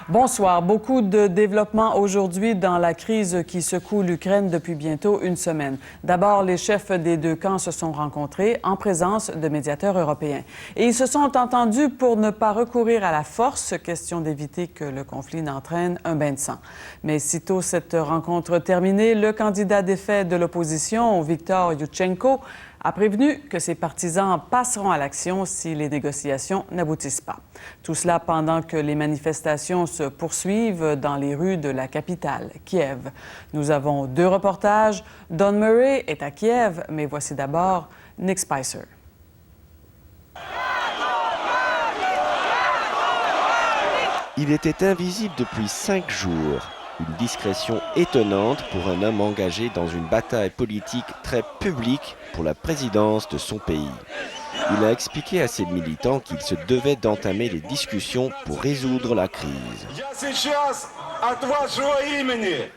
Bonsoir. Beaucoup de développements aujourd'hui dans la crise qui secoue l'Ukraine depuis bientôt une semaine. D'abord, les chefs des deux camps se sont rencontrés en présence de médiateurs européens. Et ils se sont entendus pour ne pas recourir à la force, question d'éviter que le conflit n'entraîne un bain de sang. Mais sitôt cette rencontre terminée, le candidat défait de l'opposition, Viktor Ющенко, a prévenu que ses partisans passeront à l'action si les négociations n'aboutissent pas. Tout cela pendant que les manifestations se poursuivent dans les rues de la capitale, Kiev. Nous avons deux reportages. Don Murray est à Kiev, mais voici d'abord Nick Spicer. Il était invisible depuis 5 jours. Une discrétion étonnante pour un homme engagé dans une bataille politique très publique pour la présidence de son pays. Il a expliqué à ses militants qu'il se devait d'entamer les discussions pour résoudre la crise.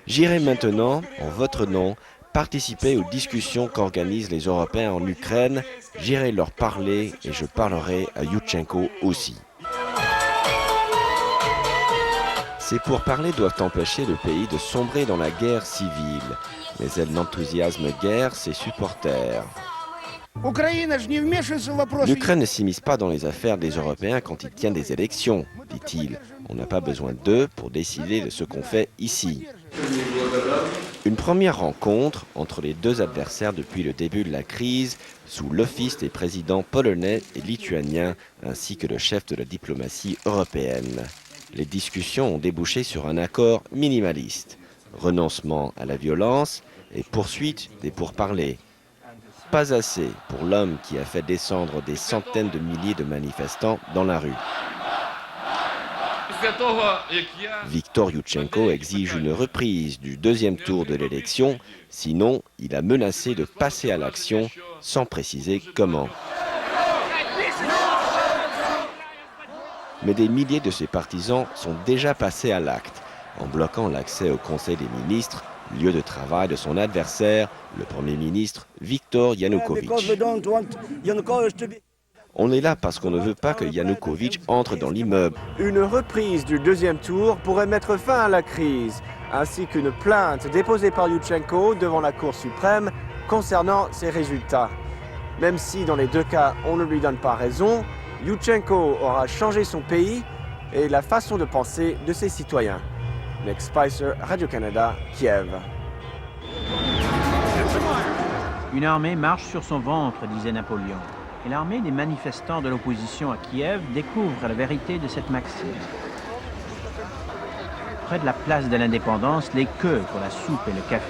J'irai maintenant, en votre nom, participer aux discussions qu'organisent les Européens en Ukraine. J'irai leur parler et je parlerai à Ющенко aussi. Ces pourparlers doivent empêcher le pays de sombrer dans la guerre civile, mais elle n'enthousiasme guère ses supporters. L'Ukraine ne s'immisce pas dans les affaires des Européens quand il tient des élections, dit-il. On n'a pas besoin d'eux pour décider de ce qu'on fait ici. Une première rencontre entre les deux adversaires depuis le début de la crise, sous l'office des présidents polonais et lituaniens, ainsi que le chef de la diplomatie européenne. Les discussions ont débouché sur un accord minimaliste, renoncement à la violence et poursuite des pourparlers. Pas assez pour l'homme qui a fait descendre des centaines de milliers de manifestants dans la rue. Viktor Ющенко exige une reprise du deuxième tour de l'élection, sinon il a menacé de passer à l'action sans préciser comment. Mais des milliers de ses partisans sont déjà passés à l'acte, en bloquant l'accès au Conseil des ministres, lieu de travail de son adversaire, le Premier ministre Viktor Yanukovych. On est là parce qu'on ne veut pas que Yanukovych entre dans l'immeuble. Une reprise du deuxième tour pourrait mettre fin à la crise, ainsi qu'une plainte déposée par Ющенко devant la Cour suprême concernant ses résultats. Même si dans les deux cas on ne lui donne pas raison, Ющенko aura changé son pays et la façon de penser de ses citoyens. Nick Spicer, Radio-Canada, Kiev. Une armée marche sur son ventre, disait Napoléon. Et l'armée des manifestants de l'opposition à Kiev découvre la vérité de cette maxime. Près de la place de l'Indépendance, les queues pour la soupe et le café